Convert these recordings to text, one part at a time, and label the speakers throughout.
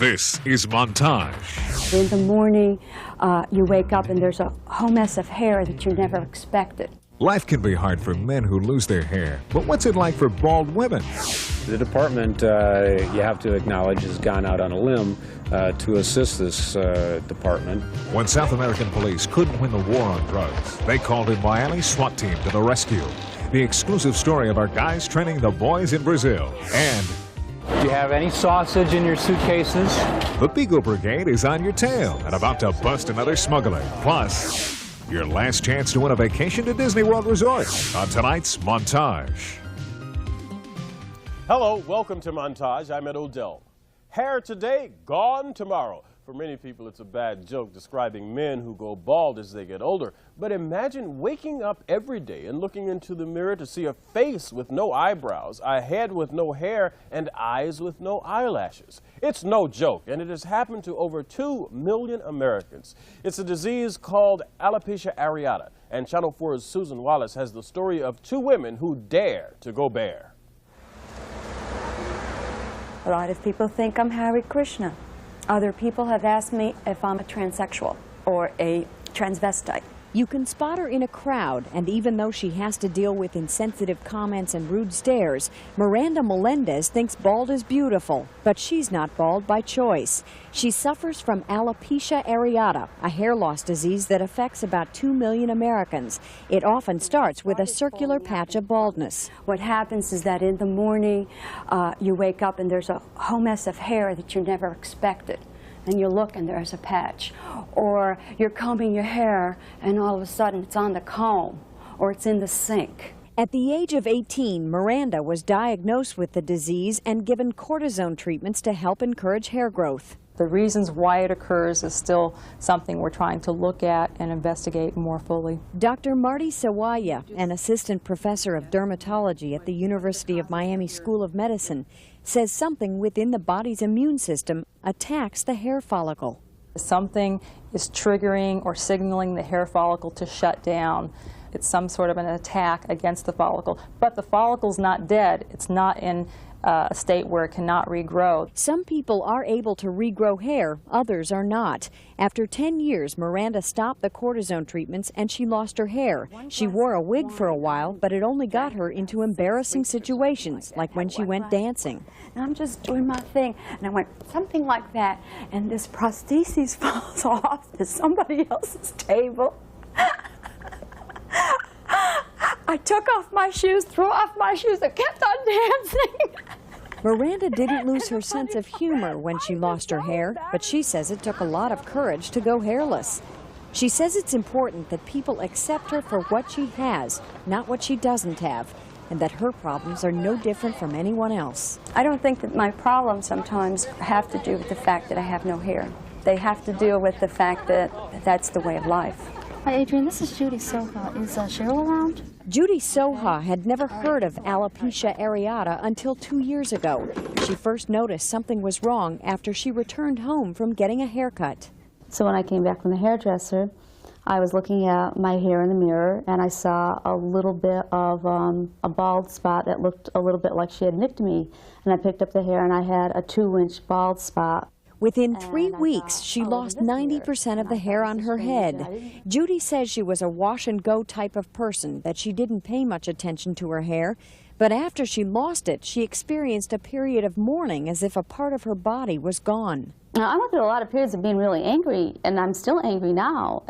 Speaker 1: This is Montage.
Speaker 2: In the morning, you wake up and there's a whole mess of hair that you never expected.
Speaker 1: Life can be hard for men who lose their hair, but what's it like for bald women?
Speaker 3: The department, you have to acknowledge, has gone out on a limb to assist this department.
Speaker 1: When South American police couldn't win the war on drugs, they called in Miami's SWAT team to the rescue. The exclusive story of our guys training the boys in Brazil. And
Speaker 4: do you have any sausage in your suitcases?
Speaker 1: the Beagle Brigade is on your tail and about to bust another smuggler. Plus, your last chance to win a vacation to Disney World Resort on tonight's Montage.
Speaker 5: Hello, welcome to Montage. I'm Edwin O'Dell. Hair today, gone tomorrow. For many people, it's a bad joke describing men who go bald as they get older. But imagine waking up every day and looking into the mirror to see a face with no eyebrows, a head with no hair, and eyes with no eyelashes. It's no joke, and it has happened to over 2 million Americans. It's a disease called alopecia areata, and Channel 4's Susan Wallace has the story of 2 women who dare to go bare.
Speaker 2: A lot of people think I'm Hare Krishna. Other people have asked me if I'm a transsexual or a transvestite.
Speaker 6: You can spot her in a crowd, and even though she has to deal with insensitive comments and rude stares, Miranda Melendez thinks bald is beautiful. But she's not bald by choice. She suffers from alopecia areata, a hair loss disease that affects about 2 million Americans. It often starts with a circular patch of baldness.
Speaker 2: What happens is that in the morning, you wake up and there's a whole mess of hair that you never expected. And you look and there's a patch. Or you're combing your hair and all of a sudden it's on the comb or it's in the sink.
Speaker 6: At the age of 18, Miranda was diagnosed with the disease and given cortisone treatments to help encourage hair growth.
Speaker 7: The reasons why it occurs is still something we're trying to look at and investigate more fully.
Speaker 6: Dr. Marty Sawaya, an assistant professor of dermatology at the University of Miami School of Medicine, says something within the body's immune system attacks the hair follicle.
Speaker 7: Something is triggering or signaling the hair follicle to shut down. It's some sort of an attack against the follicle. But the follicle's not dead. It's not in a state where it cannot regrow.
Speaker 6: Some people are able to regrow hair, others are not. After 10 years, Miranda stopped the cortisone treatments and she lost her hair. She wore a wig for a while, but it only got her into embarrassing situations, like when she went dancing.
Speaker 2: And I'm just doing my thing, and I went something like that, and this prosthesis falls off to somebody else's table. I took off my shoes, threw off my shoes, and kept on dancing.
Speaker 6: Miranda didn't lose her sense of humor when she lost her hair, but she says it took a lot of courage to go hairless. She says it's important that people accept her for what she has, not what she doesn't have, and that her problems are no different from anyone else.
Speaker 2: I don't think that my problems sometimes have to do with the fact that I have no hair. They have to deal with the fact that that's the way of life.
Speaker 8: Hi, Adrian. This is Judy Soha. Is Cheryl around?
Speaker 6: Judy Soha had never heard of alopecia areata until 2 years ago. She first noticed something was wrong after she returned home from getting a haircut.
Speaker 8: So when I came back from the hairdresser, I was looking at my hair in the mirror, and I saw a little bit of a bald spot that looked a little bit like she had nicked me. And I picked up the hair, and I had a 2-inch bald spot.
Speaker 6: Within 3 weeks, she lost 90% of the hair on her head. Judy says she was a wash-and-go type of person, that she didn't pay much attention to her hair. But after she lost it, she experienced a period of mourning as if a part of her body was gone.
Speaker 8: Now, I went through a lot of periods of being really angry, and I'm still angry now,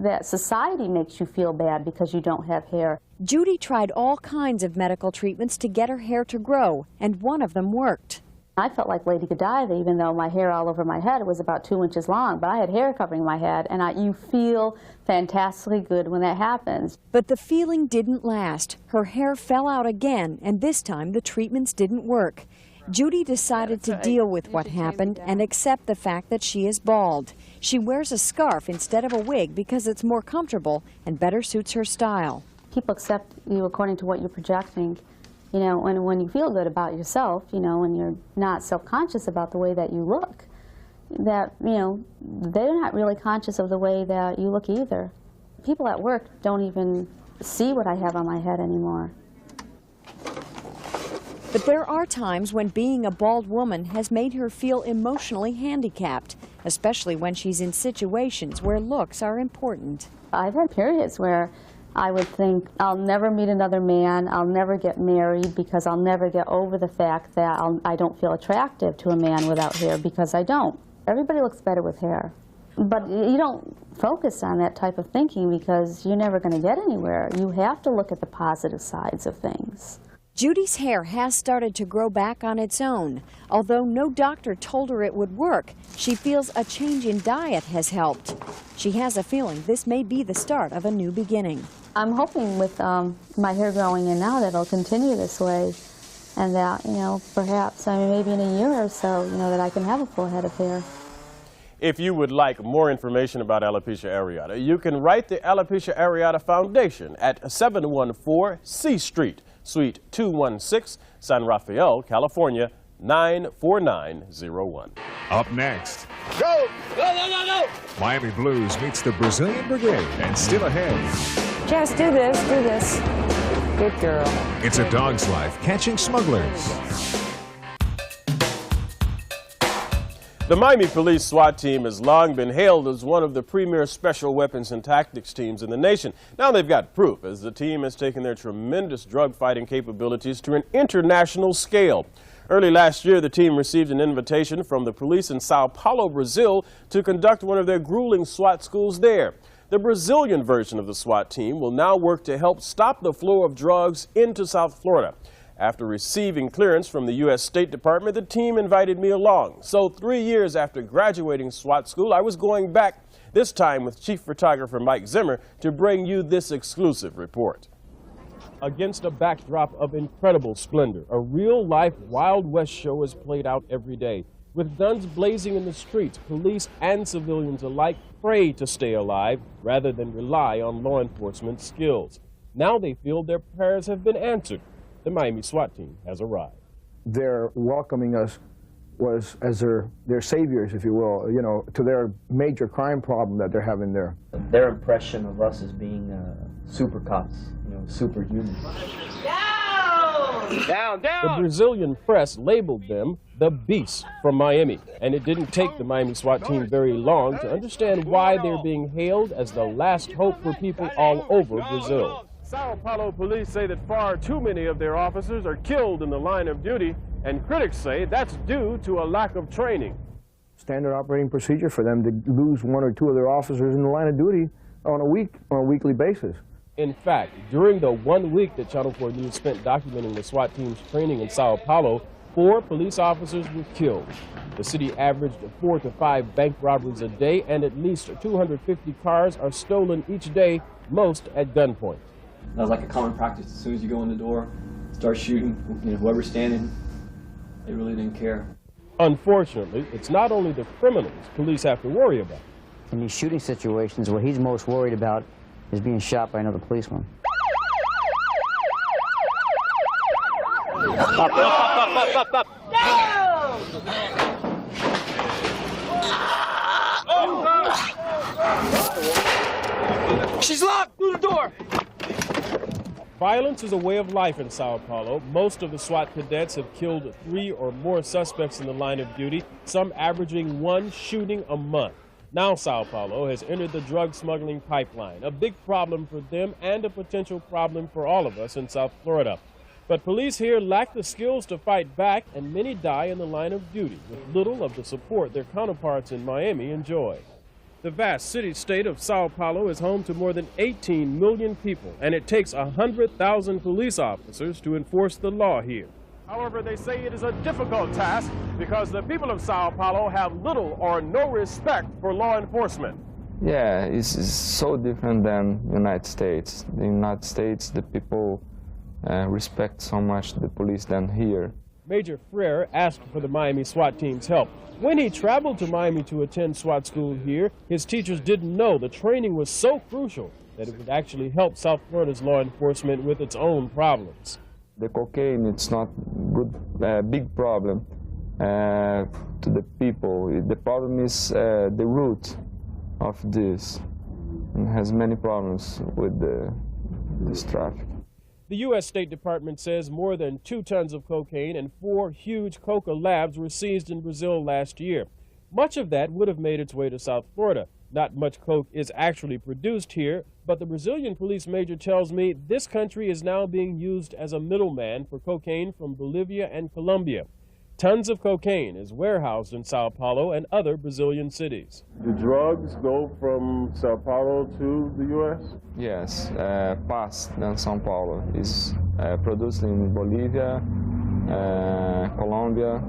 Speaker 8: that society makes you feel bad because you don't have hair.
Speaker 6: Judy tried all kinds of medical treatments to get her hair to grow, and one of them worked.
Speaker 8: I felt like Lady Godiva, even though my hair all over my head was about 2 inches long, but I had hair covering my head, and you feel fantastically good when that happens.
Speaker 6: But the feeling didn't last. Her hair fell out again, and this time the treatments didn't work. Judy decided to deal with what happened and accept the fact that she is bald. She wears a scarf instead of a wig because it's more comfortable and better suits her style.
Speaker 8: People accept you according to what you're projecting. You know, when you feel good about yourself, you know, when you're not self-conscious about the way that you look, that, you know, they're not really conscious of the way that you look either. People at work don't even see what I have on my head anymore.
Speaker 6: But there are times when being a bald woman has made her feel emotionally handicapped, especially when she's in situations where looks are important.
Speaker 8: I've had periods where I would think, I'll never meet another man, I'll never get married because I'll never get over the fact that I don't feel attractive to a man without hair, because I don't. Everybody looks better with hair. But you don't focus on that type of thinking because you're never going to get anywhere. You have to look at the positive sides of things.
Speaker 6: Judy's hair has started to grow back on its own. Although no doctor told her it would work, she feels a change in diet has helped. She has a feeling this may be the start of a new beginning.
Speaker 8: I'm hoping with my hair growing in now that it'll continue this way, and that, perhaps, maybe in a year or so, that I can have a full head of hair.
Speaker 5: If you would like more information about alopecia areata, you can write the Alopecia Areata Foundation at 714 C Street, Suite 216, San Rafael, California, 94901.
Speaker 1: Up next,
Speaker 9: Go! Go, go, go, go!
Speaker 1: Miami Blues meets the Brazilian Brigade, and still ahead,
Speaker 7: Jess, do this, do this. Good girl.
Speaker 1: it's a dog's life catching smugglers.
Speaker 5: The Miami Police SWAT team has long been hailed as one of the premier special weapons and tactics teams in the nation. Now they've got proof, as the team has taken their tremendous drug-fighting capabilities to an international scale. Early last year, the team received an invitation from the police in Sao Paulo, Brazil, to conduct one of their grueling SWAT schools there. The Brazilian version of the SWAT team will now work to help stop the flow of drugs into South Florida. After receiving clearance from the U.S. State Department, the team invited me along. So 3 years after graduating SWAT school, I was going back, this time with Chief Photographer Mike Zimmer, to bring you this exclusive report. Against a backdrop of incredible splendor, a real-life Wild West show is played out every day. With guns blazing in the streets, police and civilians alike pray to stay alive rather than rely on law enforcement skills. Now they feel their prayers have been answered. The Miami SWAT team has arrived.
Speaker 10: Their welcoming us was as their saviors, if you will, to their major crime problem that they're having there.
Speaker 11: Their impression of us as being super cops, superhuman.
Speaker 9: Down, down!
Speaker 5: The Brazilian press labeled them the Beasts from Miami, and it didn't take the Miami SWAT team very long to understand why they're being hailed as the last hope for people all over Brazil. Sao Paulo police say that far too many of their officers are killed in the line of duty, and critics say that's due to a lack of training.
Speaker 10: Standard operating procedure for them to lose one or two of their officers in the line of duty on a weekly basis.
Speaker 5: In fact, during the 1 week that Channel 4 News spent documenting the SWAT team's training in Sao Paulo, 4 police officers were killed. The city averaged 4 to 5 bank robberies a day, and at least 250 cars are stolen each day, most at gunpoint.
Speaker 11: That was like a common practice. As soon as you go in the door, start shooting, whoever's standing, they really didn't care.
Speaker 5: Unfortunately, it's not only the criminals police have to worry about.
Speaker 12: In these shooting situations, what he's most worried about is being shot by another policeman.
Speaker 9: Up. She's locked! Through the door!
Speaker 5: Violence is a way of life in Sao Paulo. Most of the SWAT cadets have killed 3 or more suspects in the line of duty, some averaging 1 shooting a month. Now Sao Paulo has entered the drug smuggling pipeline, a big problem for them and a potential problem for all of us in South Florida. But police here lack the skills to fight back, and many die in the line of duty with little of the support their counterparts in Miami enjoy. The vast city-state of Sao Paulo is home to more than 18 million people, and it takes 100,000 police officers to enforce the law here. However, they say it is a difficult task because the people of Sao Paulo have little or no respect for law enforcement.
Speaker 13: Yeah, it's so different than the United States. In the United States, the people respect so much the police than here.
Speaker 5: Major Frere asked for the Miami SWAT team's help. When he traveled to Miami to attend SWAT school here, his teachers didn't know the training was so crucial that it would actually help South Florida's law enforcement with its own problems.
Speaker 13: The cocaine, it's not good, big problem to the people. The problem is the root of this, and has many problems with this traffic.
Speaker 5: The U.S. State Department says more than 2 tons of cocaine and 4 huge coca labs were seized in Brazil last year. Much of that would have made its way to South Florida. Not much coke is actually produced here, but the Brazilian police major tells me this country is now being used as a middleman for cocaine from Bolivia and Colombia. Tons of cocaine is warehoused in Sao Paulo and other Brazilian cities.
Speaker 14: Do drugs go from Sao Paulo to the U.S.?
Speaker 13: Yes, past than São Paulo is produced in Bolivia, Colombia,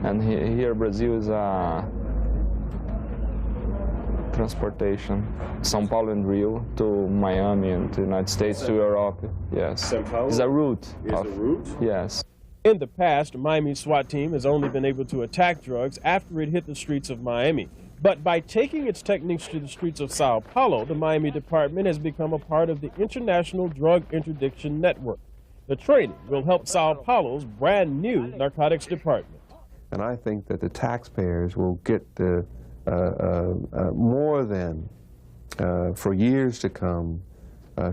Speaker 13: and here Brazil is a transportation. São Paulo and Rio to Miami and to the United States, to Europe. Yes, it's a route.
Speaker 5: Is a route?
Speaker 13: Yes.
Speaker 5: In the past, Miami's SWAT team has only been able to attack drugs after it hit the streets of Miami. But by taking its techniques to the streets of Sao Paulo, the Miami department has become a part of the International Drug Interdiction Network. The training will help Sao Paulo's brand new narcotics department.
Speaker 15: And I think that the taxpayers will get more than, for years to come,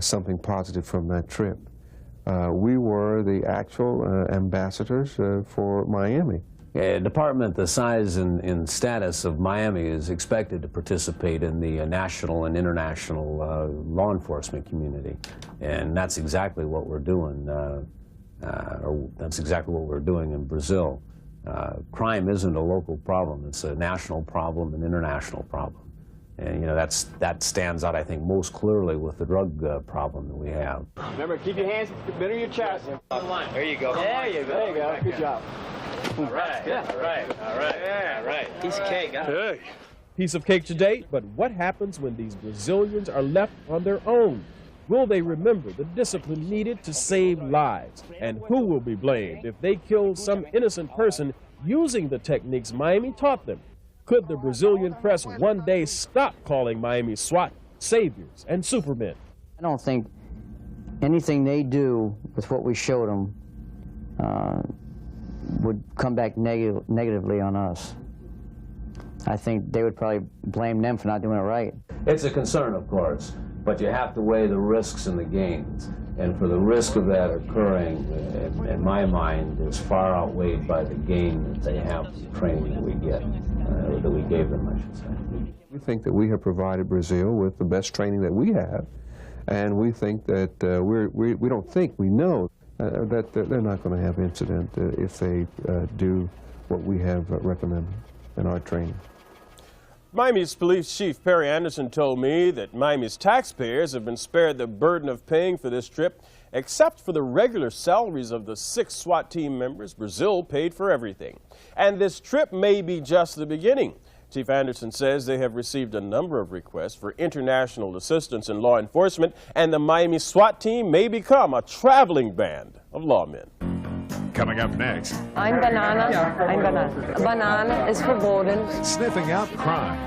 Speaker 15: something positive from that trip. We were the actual ambassadors for Miami.
Speaker 16: A department the size and status of Miami is expected to participate in the national and international law enforcement community, and that's exactly what we're doing. That's exactly what we're doing in Brazil. Crime isn't a local problem; it's a national problem, an international problem. And, you know, that stands out, I think, most clearly with the drug problem that we have.
Speaker 9: Remember, keep your hands better your chest. There you go. There you go. There you go. Good job. All right. Yeah. All right. All right. Yeah. All right. Piece of cake, huh? Hey.
Speaker 5: Piece of cake today, but what happens when these Brazilians are left on their own? Will they remember the discipline needed to save lives? And who will be blamed if they kill some innocent person using the techniques Miami taught them? Could the Brazilian press one day stop calling Miami SWAT saviors and supermen?
Speaker 12: I don't think anything they do with what we showed them would come back negatively on us. I think they would probably blame them for not doing it right.
Speaker 16: It's a concern, of course, but you have to weigh the risks and the gains. And for the risk of that occurring, in my mind, is far outweighed by the gain that they have from the training that we get, that we gave them, I should say.
Speaker 15: We think that we have provided Brazil with the best training that we have, and we think that we don't think, we know that they're not going to have incident if they do what we have recommended in our training.
Speaker 5: Miami's police chief Perry Anderson told me that Miami's taxpayers have been spared the burden of paying for this trip. Except for the regular salaries of the 6 SWAT team members, Brazil paid for everything. And this trip may be just the beginning. Chief Anderson says they have received a number of requests for international assistance in law enforcement, and the Miami SWAT team may become a traveling band of lawmen.
Speaker 1: Coming up next.
Speaker 17: I'm banana. I'm banana. Banana is verboden.
Speaker 1: Sniffing out crime.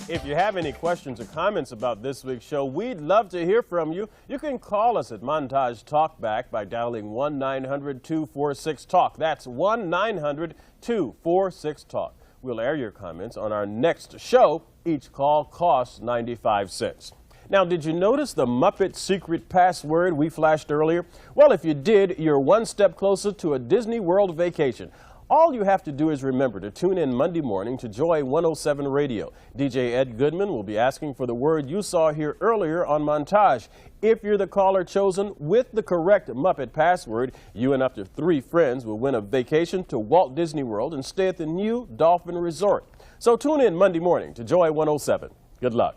Speaker 5: If you have any questions or comments about this week's show, we'd love to hear from you. You can call us at Montage Talkback by dialing 1-900-246-TALK. That's 1-900-246-TALK. We'll air your comments on our next show. Each call costs 95 cents. Now, did you notice the Muppet secret password we flashed earlier? Well, if you did, you're one step closer to a Disney World vacation. All you have to do is remember to tune in Monday morning to Joy 107 Radio. DJ Ed Goodman will be asking for the word you saw here earlier on Montage. If you're the caller chosen with the correct Muppet password, you and up to 3 friends will win a vacation to Walt Disney World and stay at the new Dolphin Resort. So tune in Monday morning to Joy 107. Good luck.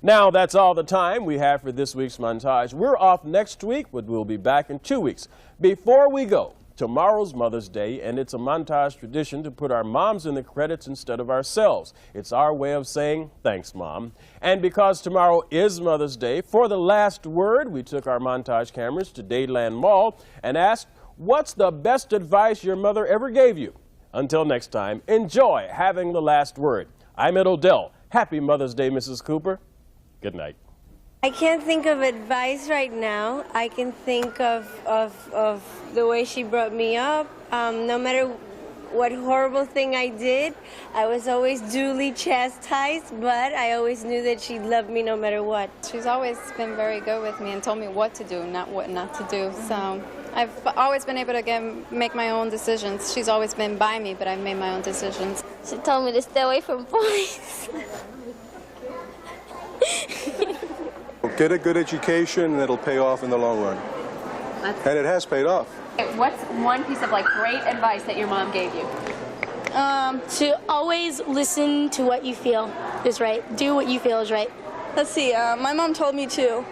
Speaker 5: Now, that's all the time we have for this week's Montage. We're off next week, but we'll be back in 2 weeks. Before we go, tomorrow's Mother's Day, and it's a Montage tradition to put our moms in the credits instead of ourselves. It's our way of saying, thanks, Mom. And because tomorrow is Mother's Day, for the last word, we took our Montage cameras to Dadeland Mall and asked, what's the best advice your mother ever gave you? Until next time, enjoy having the last word. I'm Ed O'Dell. Happy Mother's Day, Mrs. Cooper. Good night.
Speaker 18: I can't think of advice right now. I can think of the way she brought me up. No matter what horrible thing I did. I was always duly chastised, but I always knew that she loved me no matter what.
Speaker 19: She's always been very good with me and told me what to do, not what not to do. So I've always been able to make my own decisions. She's always been by me, but I've made my own decisions.
Speaker 20: She told me to stay away from boys.
Speaker 21: Get a good education and it'll pay off in the long run. And it has paid off.
Speaker 22: What's one piece of great advice that your mom gave you?
Speaker 20: To always listen to what you feel is right. Do what you feel is right.
Speaker 23: Let's see, my mom told me to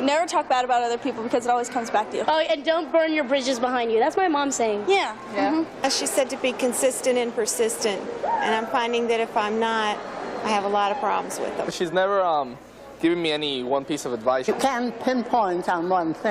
Speaker 23: never talk bad about other people because it always comes back to you.
Speaker 20: Oh, and don't burn your bridges behind you. That's my mom saying.
Speaker 23: Yeah.
Speaker 24: She said to be consistent and persistent, and I'm finding that if I'm not, I have a lot of problems with them.
Speaker 25: She's never given me any one piece of advice.
Speaker 26: You can't pinpoint on one thing.